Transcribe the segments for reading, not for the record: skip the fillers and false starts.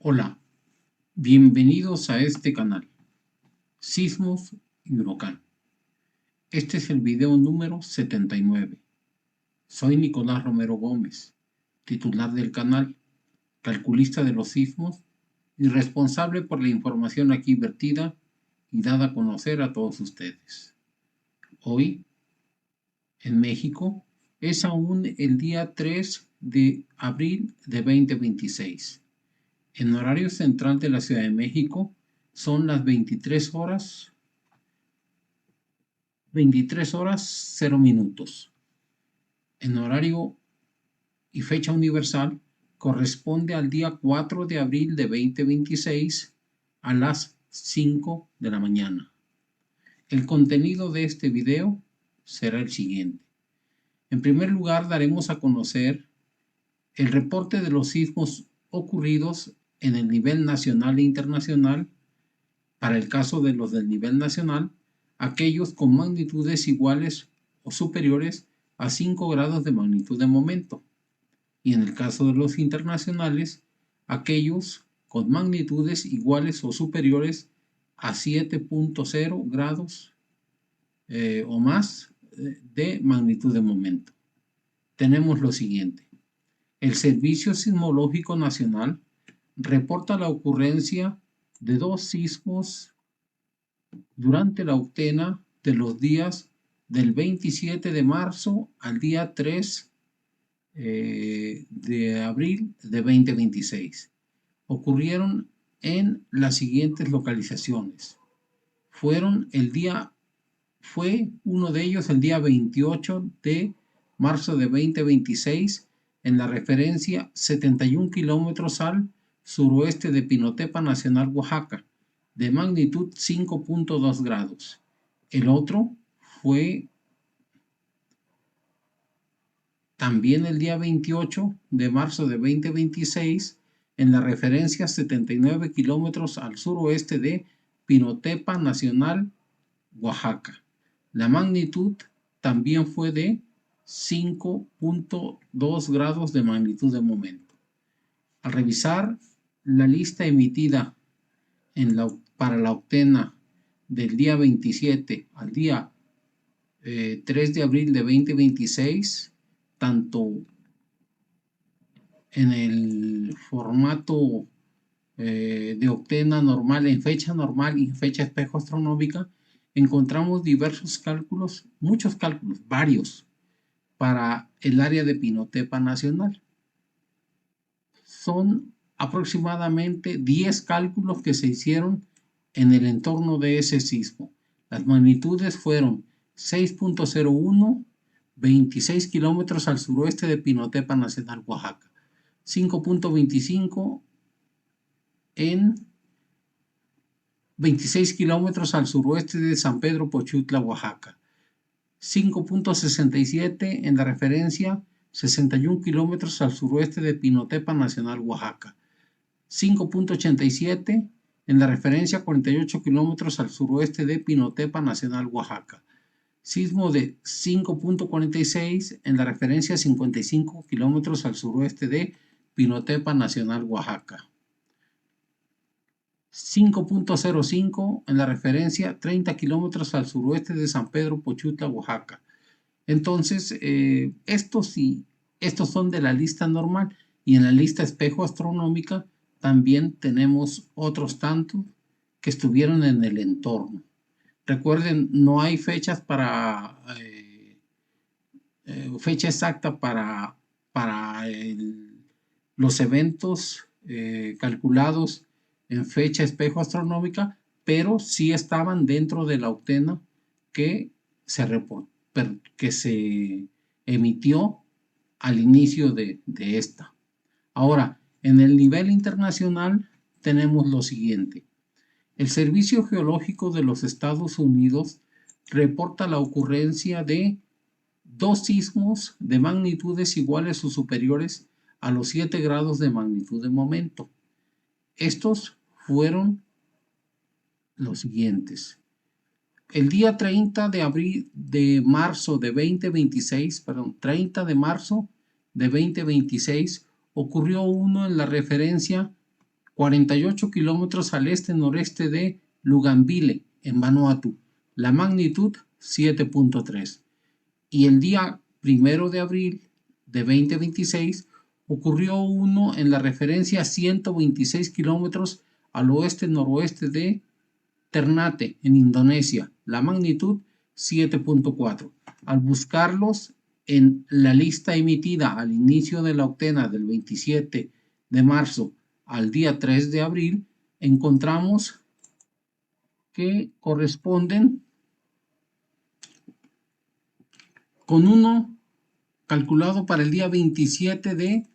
Hola, bienvenidos a este canal, Sismos y Huracán. Este es el video número 79. Soy Nicolás Romero Gómez, titular del canal, calculista de los sismos y responsable por la información aquí vertida y dada a conocer a todos ustedes. Hoy, en México, es aún el día 3 de abril de 2026. En horario central de la Ciudad de México son las 23 horas 0 minutos. En horario y fecha universal corresponde al día 4 de abril de 2026 a las 5 de la mañana. El contenido de este video será el siguiente. En primer lugar, daremos a conocer el reporte de los sismos ocurridos en el nivel nacional e internacional. Para el caso de los del nivel nacional, aquellos con magnitudes iguales o superiores a 5 grados de magnitud de momento. Y en el caso de los internacionales, aquellos con magnitudes iguales o superiores a 7.0 grados o más de magnitud de momento. Tenemos lo siguiente. El Servicio Sismológico Nacional reporta la ocurrencia de 2 sismos durante la octena de los días del 27 de marzo al día 3 de abril de 2026. Ocurrieron en las siguientes localizaciones. Fue uno de ellos el día 28 de marzo de 2026 en la referencia 71 kilómetros al suroeste de Pinotepa Nacional, Oaxaca, de magnitud 5.2 grados. El otro fue también el día 28 de marzo de 2026 en la referencia 79 kilómetros al suroeste de Pinotepa Nacional, Oaxaca. La magnitud también fue de 5.2 grados de magnitud de momento. Al revisar la lista emitida para la octena del día 27 al día 3 de abril de 2026, tanto en el formato de octena normal, en fecha normal y en fecha espejo astronómica, encontramos diversos cálculos, muchos cálculos, varios, para el área de Pinotepa Nacional. Son aproximadamente 10 cálculos que se hicieron en el entorno de ese sismo. Las magnitudes fueron 6.01, 26 kilómetros al suroeste de Pinotepa Nacional, Oaxaca. 5.25 en 26 kilómetros al suroeste de San Pedro Pochutla, Oaxaca. 5.67 en la referencia 61 kilómetros al suroeste de Pinotepa Nacional, Oaxaca. 5.87 en la referencia 48 kilómetros al suroeste de Pinotepa Nacional, Oaxaca. Sismo de 5.46 en la referencia 55 kilómetros al suroeste de Pinotepa Nacional, Oaxaca. 5.05 en la referencia 30 kilómetros al suroeste de San Pedro Pochutla, Oaxaca. Entonces, estos son de la lista normal, y en la lista espejo astronómica también tenemos otros tantos que estuvieron en el entorno. Recuerden, no hay fechas fecha exacta para los eventos calculados en fecha espejo astronómica, pero sí estaban dentro de la octena que se emitió al inicio de esta. Ahora, en el nivel internacional tenemos lo siguiente. El Servicio Geológico de los Estados Unidos reporta la ocurrencia de 2 sismos de magnitudes iguales o superiores a los 7 grados de magnitud de momento. Estos fueron los siguientes. El día 30 de marzo de 2026, 30 de marzo de 2026, ocurrió uno en la referencia 48 kilómetros al este-noreste de Luganville, en Vanuatu. La magnitud 7.3. Y el día 1 de abril de 2026 ocurrió uno en la referencia 126 kilómetros al oeste-noroeste de Ternate, en Indonesia. La magnitud 7.4. Al buscarlos en la lista emitida al inicio de la octena del 27 de marzo al día 3 de abril, encontramos que corresponden con uno calculado para el día 27 de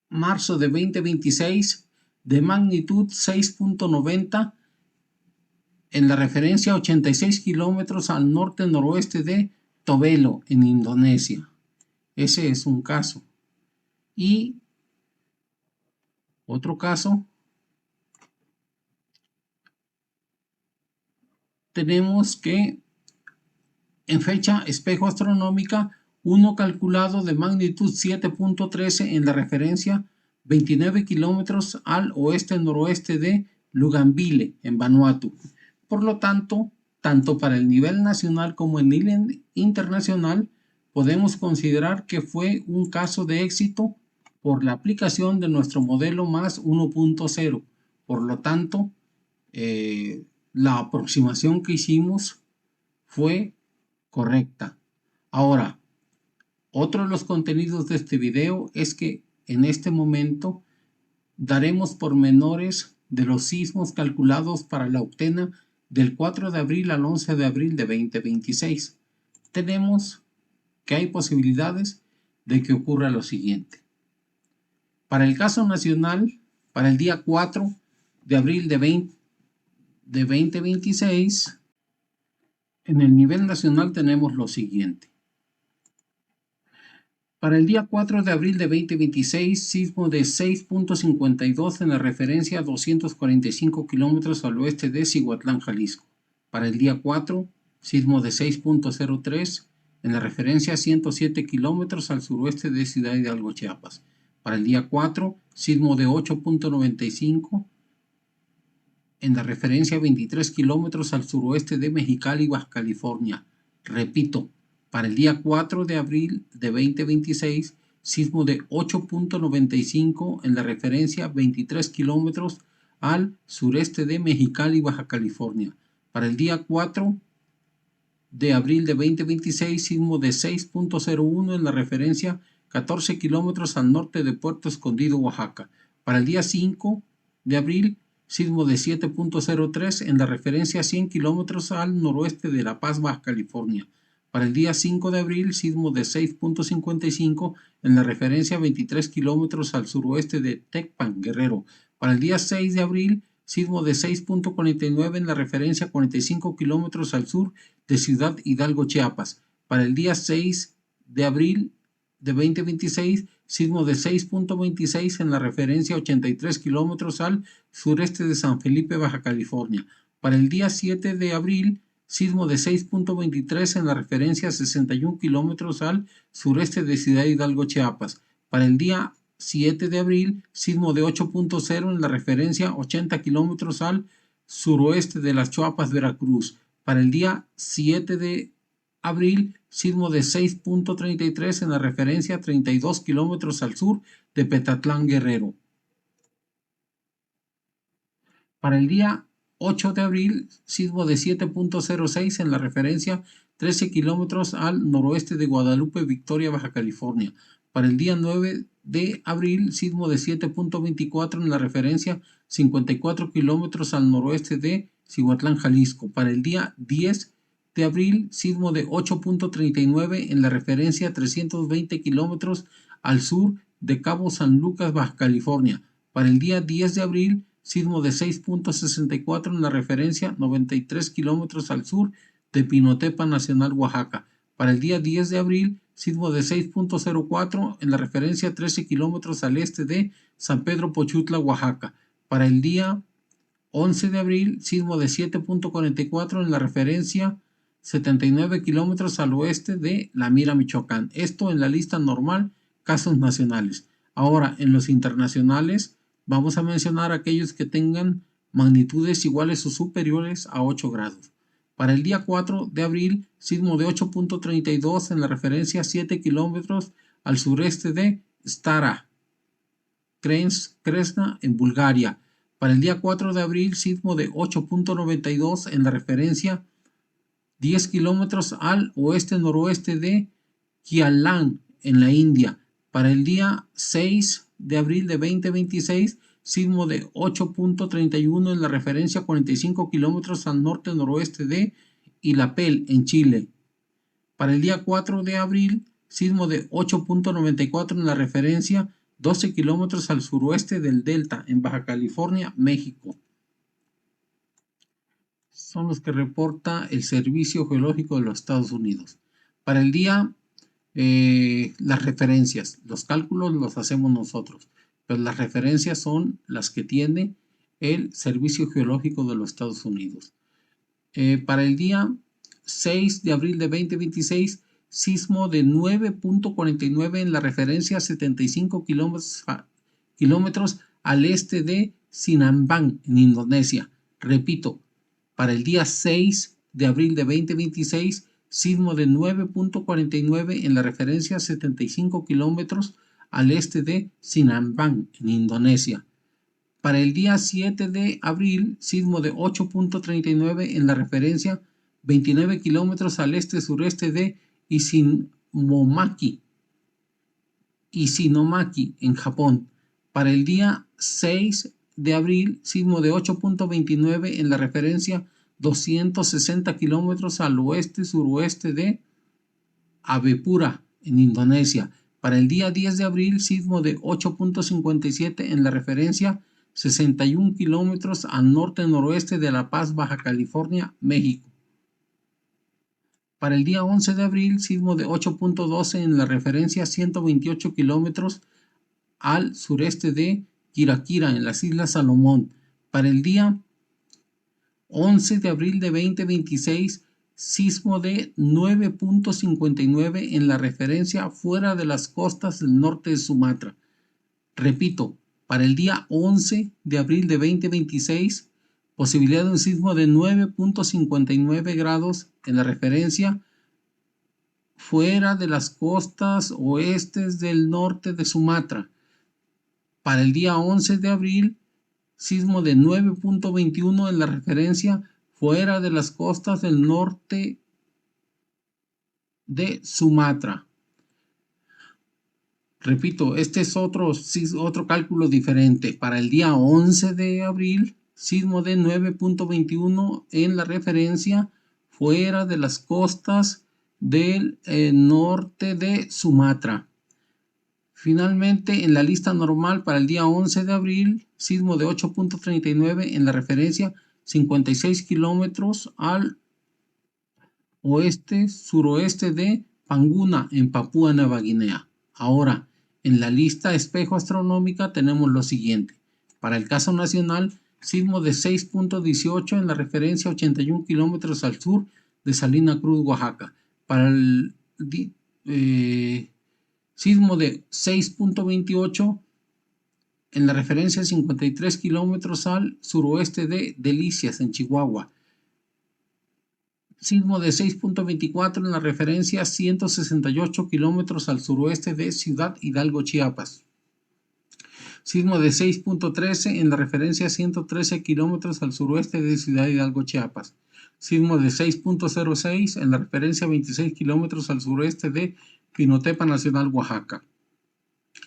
marzo de 2026 de magnitud 6.90 en la referencia 86 kilómetros al norte-noroeste de Tobelo, en Indonesia. Ese es un caso. Y otro caso, tenemos que en fecha espejo astronómica, uno calculado de magnitud 7.13 en la referencia 29 kilómetros al oeste-noroeste de Luganville, en Vanuatu. Por lo tanto, tanto para el nivel nacional como el nivel internacional, podemos considerar que fue un caso de éxito por la aplicación de nuestro modelo más 1.0. Por lo tanto, la aproximación que hicimos fue correcta. Ahora, otro de los contenidos de este video es que en este momento daremos pormenores de los sismos calculados para la octena del 4 de abril al 11 de abril de 2026. Tenemos que hay posibilidades de que ocurra lo siguiente. Para el caso nacional, para el día 4 de abril de 2026, en el nivel nacional tenemos lo siguiente. Para el día 4 de abril de 2026, sismo de 6.52 en la referencia 245 kilómetros al oeste de Cihuatlán, Jalisco. Para el día 4, sismo de 6.03 en la referencia 107 kilómetros al suroeste de Ciudad Hidalgo, Chiapas. Para el día 4, sismo de 8.95 en la referencia 23 kilómetros al suroeste de Mexicali, Baja California. Repito, para el día 4 de abril de 2026, sismo de 8.95 en la referencia 23 kilómetros al sureste de Mexicali, Baja California. Para el día 4 de abril de 2026, sismo de 6.01 en la referencia 14 kilómetros al norte de Puerto Escondido, Oaxaca. Para el día 5 de abril, sismo de 7.03 en la referencia 100 kilómetros al noroeste de La Paz, Baja California. Para el día 5 de abril, sismo de 6.55 en la referencia 23 kilómetros al suroeste de Tecpan, Guerrero. Para el día 6 de abril, sismo de 6.49 en la referencia 45 kilómetros al sur de Ciudad Hidalgo, Chiapas. Para el día 6 de abril de 2026, sismo de 6.26 en la referencia 83 kilómetros al sureste de San Felipe, Baja California. Para el día 7 de abril, sismo de 6.23 en la referencia 61 kilómetros al sureste de Ciudad Hidalgo, Chiapas. Para el día 7 de abril, sismo de 8.0 en la referencia 80 kilómetros al suroeste de Las Chuapas, Veracruz. Para el día 7 de abril, sismo de 6.33 en la referencia 32 kilómetros al sur de Petatlán, Guerrero. Para el día 8 de abril, sismo de 7.06 en la referencia 13 kilómetros al noroeste de Guadalupe, Victoria, Baja California. Para el día 9 de abril, sismo de 7.24 en la referencia 54 kilómetros al noroeste de Cihuatlán, Jalisco. Para el día 10 de abril, sismo de 8.39 en la referencia 320 kilómetros al sur de Cabo San Lucas, Baja California. Para el día 10 de abril, sismo de 6.64 en la referencia 93 kilómetros al sur de Pinotepa Nacional, Oaxaca. Para el día 10 de abril, sismo de 6.04 en la referencia 13 kilómetros al este de San Pedro Pochutla, Oaxaca. Para el día 11 de abril, sismo de 7.44 en la referencia 79 kilómetros al oeste de La Mira, Michoacán. Esto en la lista normal, casos nacionales. Ahora, en los internacionales, vamos a mencionar aquellos que tengan magnitudes iguales o superiores a 8 grados. Para el día 4 de abril, sismo de 8.32 en la referencia 7 kilómetros al sureste de Stara, Kresna, en Bulgaria. Para el día 4 de abril, sismo de 8.92 en la referencia 10 kilómetros al oeste-noroeste de Kialan, en la India. Para el día 6 de abril de 2026, sismo de 8.31 en la referencia 45 kilómetros al norte-noroeste de Illapel, en Chile. Para el día 4 de abril, sismo de 8.94 en la referencia 12 kilómetros al suroeste del Delta, en Baja California, México. Son los que reporta el Servicio Geológico de los Estados Unidos. Para el día, las referencias, los cálculos los hacemos nosotros, pero las referencias son las que tiene el Servicio Geológico de los Estados Unidos. Para el día 6 de abril de 2026, sismo de 9.49 en la referencia 75 kilómetros al este de Sinambang, en Indonesia. Repito, para el día 6 de abril de 2026, sismo de 9.49 en la referencia 75 kilómetros al este de Sinambang, en Indonesia. Para el día 7 de abril, sismo de 8.39 en la referencia 29 kilómetros al este-sureste de Isinomaki, en Japón. Para el día 6 de abril, sismo de 8.29 en la referencia 260 kilómetros al oeste-suroeste de Abepura, en Indonesia. Para el día 10 de abril, sismo de 8.57 en la referencia 61 kilómetros al norte-noroeste de La Paz, Baja California, México. Para el día 11 de abril, sismo de 8.12 en la referencia 128 kilómetros al sureste de Kirakira, en las Islas Salomón. Para el día 11 de abril de 2026, sismo de 9.59 en la referencia fuera de las costas del norte de Sumatra. Repito, para el día 11 de abril de 2026, posibilidad de un sismo de 9.59 grados en la referencia fuera de las costas oestes del norte de Sumatra. Para el día 11 de abril, sismo de 9.21 en la referencia fuera de las costas del norte de Sumatra. Repito, este es otro cálculo diferente. Para el día 11 de abril, sismo de 9.21 en la referencia fuera de las costas del norte de Sumatra. Finalmente, en la lista normal para el día 11 de abril, sismo de 8.39 en la referencia 56 kilómetros al oeste-suroeste de Panguna, en Papúa Nueva Guinea. Ahora, en la lista espejo astronómica tenemos lo siguiente. Para el caso nacional, sismo de 6.18 en la referencia 81 kilómetros al sur de Salina Cruz, Oaxaca. Para el sismo de 6.28 en la referencia 53 kilómetros al suroeste de Delicias, en Chihuahua. Sismo de 6.24 en la referencia 168 kilómetros al suroeste de Ciudad Hidalgo, Chiapas. Sismo de 6.13 en la referencia 113 kilómetros al suroeste de Ciudad Hidalgo, Chiapas. Sismo de 6.06 en la referencia 26 kilómetros al sureste de Pinotepa Nacional, Oaxaca.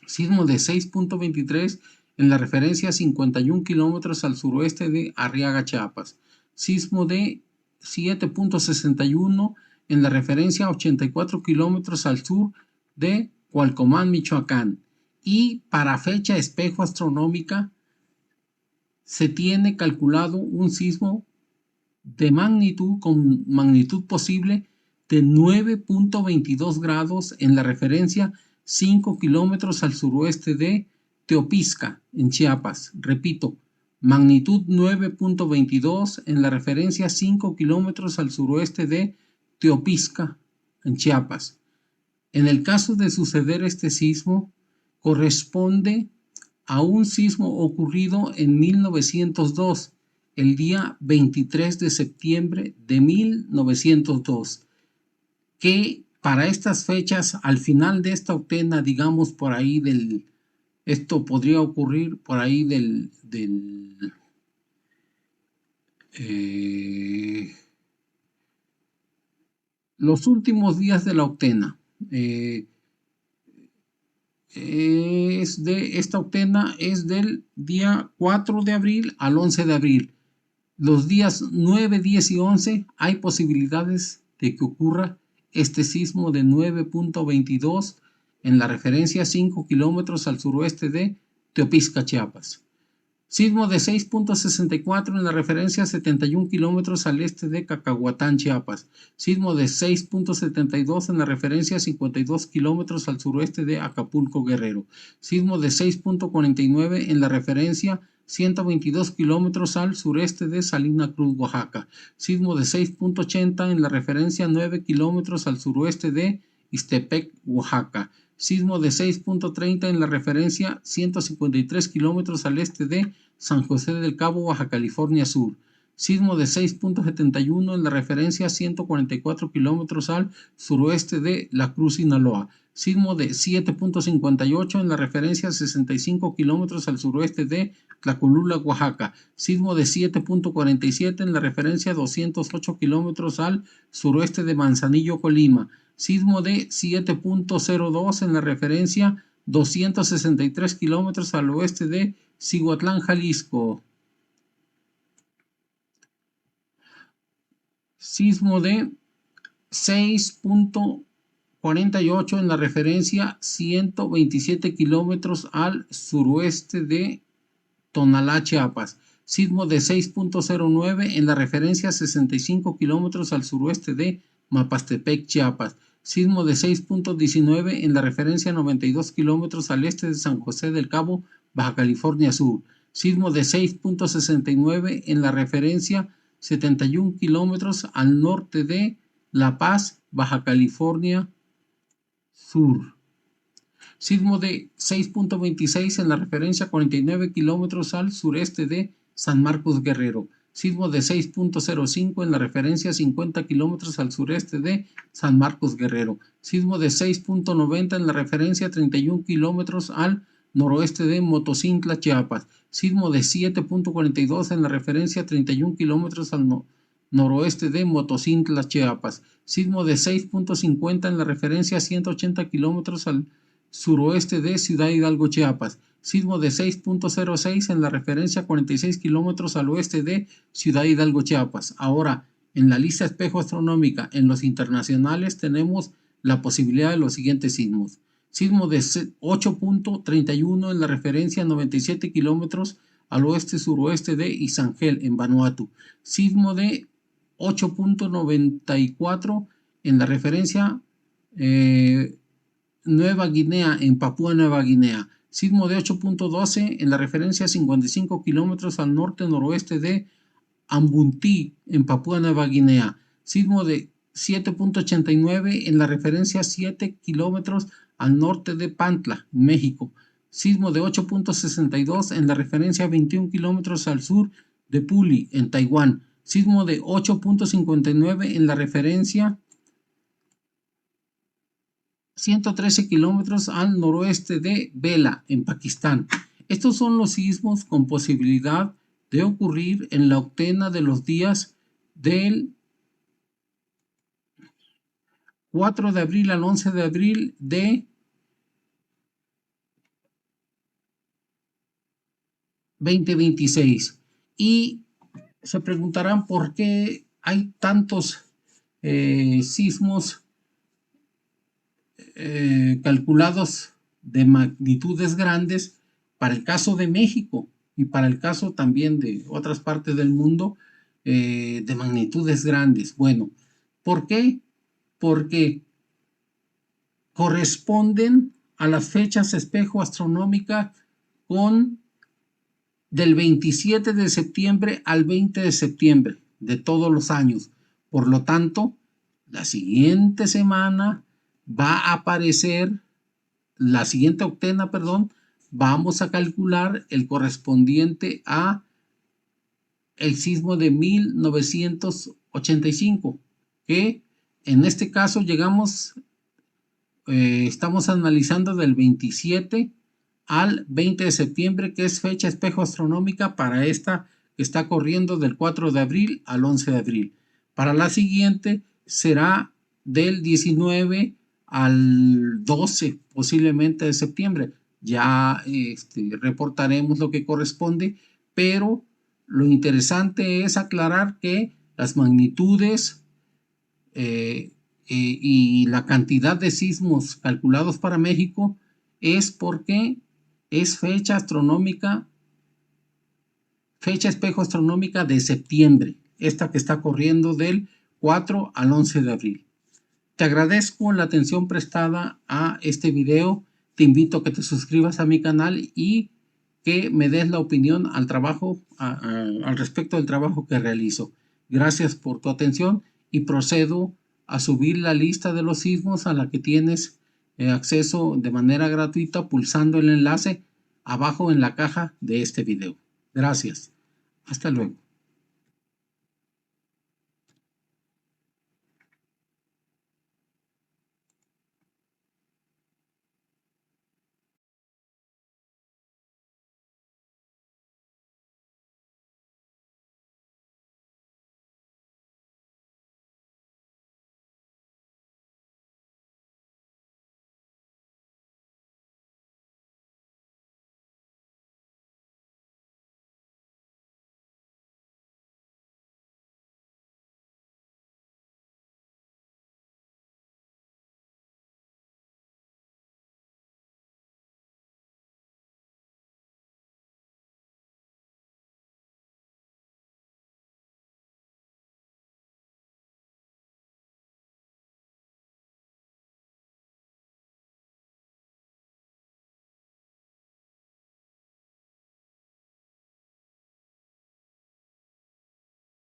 Sismo de 6.23 en la referencia 51 kilómetros al suroeste de Arriaga, Chiapas. Sismo de 7.61 en la referencia 84 kilómetros al sur de Cualcomán, Michoacán. Y para fecha espejo astronómica se tiene calculado un sismo de magnitud, con magnitud posible de 9.22 grados en la referencia 5 kilómetros al suroeste de Teopisca, en Chiapas. Repito, magnitud 9.22 en la referencia 5 kilómetros al suroeste de Teopisca, en Chiapas. En el caso de suceder este sismo, corresponde a un sismo ocurrido en 1902, el día 23 de septiembre de 1902, que para estas fechas, al final de esta octena, digamos por ahí esto podría ocurrir por ahí los últimos días de la octena. Esta octena es del día 4 de abril al 11 de abril. Los días 9, 10 y 11 hay posibilidades de que ocurra este sismo de 9.22 en la referencia 5 kilómetros al suroeste de Teopisca, Chiapas. Sismo de 6.64 en la referencia 71 kilómetros al este de Cacahuatán, Chiapas. Sismo de 6.72 en la referencia 52 kilómetros al suroeste de Acapulco, Guerrero. Sismo de 6.49 en la referencia 122 kilómetros al sureste de Salina Cruz, Oaxaca. Sismo de 6.80 en la referencia 9 kilómetros al suroeste de Ixtepec, Oaxaca. Sismo de 6.30 en la referencia 153 kilómetros al este de San José del Cabo, Baja California Sur. Sismo de 6.71 en la referencia 144 kilómetros al suroeste de La Cruz, Sinaloa. Sismo de 7.58 en la referencia 65 kilómetros al suroeste de Tlacolula, Oaxaca. Sismo de 7.47 en la referencia 208 kilómetros al suroeste de Manzanillo, Colima. Sismo de 7.02 en la referencia 263 kilómetros al oeste de Cihuatlán, Jalisco. Sismo de 6.48 en la referencia 127 kilómetros al suroeste de Tonalá, Chiapas. Sismo de 6.09 en la referencia 65 kilómetros al suroeste de Mapastepec, Chiapas. Sismo de 6.19 en la referencia 92 kilómetros al este de San José del Cabo, Baja California Sur. Sismo de 6.69 en la referencia 71 kilómetros al norte de La Paz, Baja California Sur. Sismo de 6.26 en la referencia 49 kilómetros al sureste de San Marcos, Guerrero. Sismo de 6.05 en la referencia 50 kilómetros al sureste de San Marcos, Guerrero. Sismo de 6.90 en la referencia 31 kilómetros al noroeste de Motocintla, Chiapas. Sismo de 7.42 en la referencia 31 kilómetros al noroeste de Motocintla, Chiapas. Sismo de 6.50 en la referencia 180 kilómetros al suroeste de Ciudad Hidalgo, Chiapas. Sismo de 6.06 en la referencia 46 kilómetros al oeste de Ciudad Hidalgo, Chiapas. Ahora, en la lista espejo astronómica, en los internacionales, tenemos la posibilidad de los siguientes sismos. Sismo de 8.31 en la referencia 97 kilómetros al oeste-suroeste de Isangel, en Vanuatu. Sismo de 8.94 en la referencia Nueva Guinea, en Papúa Nueva Guinea. Sismo de 8.12 en la referencia 55 kilómetros al norte-noroeste de Ambunti, en Papúa Nueva Guinea. Sismo de 7.89 en la referencia 7 kilómetros al norte de Pantla, México. Sismo de 8.62 en la referencia 21 kilómetros al sur de Puli, en Taiwán. Sismo de 8.59 en la referencia 113 kilómetros al noroeste de Vela, en Pakistán. Estos son los sismos con posibilidad de ocurrir en la octena de los días del 4 de abril al 11 de abril de 2026. Y se preguntarán por qué hay tantos sismos calculados de magnitudes grandes para el caso de México y para el caso también de otras partes del mundo de magnitudes grandes. Bueno, ¿por qué? Porque corresponden a las fechas espejo astronómica del 27 de septiembre al 20 de septiembre de todos los años. Por lo tanto, la siguiente semana va a aparecer la siguiente octena, perdón, vamos a calcular el correspondiente a el sismo de 1985, que en este caso estamos analizando del 27 al 20 de septiembre, que es fecha espejo astronómica para esta que está corriendo del 4 de abril al 11 de abril. Para la siguiente será del 19 al 12 posiblemente de septiembre. Ya reportaremos lo que corresponde, pero lo interesante es aclarar que las magnitudes y la cantidad de sismos calculados para México es porque es fecha astronómica, fecha espejo astronómica de septiembre, esta que está corriendo del 4 al 11 de abril. Te agradezco la atención prestada a este video. Te invito a que te suscribas a mi canal y que me des la opinión al respecto del trabajo que realizo. Gracias por tu atención y procedo a subir la lista de los sismos a la que tienes acceso de manera gratuita pulsando el enlace abajo en la caja de este video. Gracias. Hasta luego.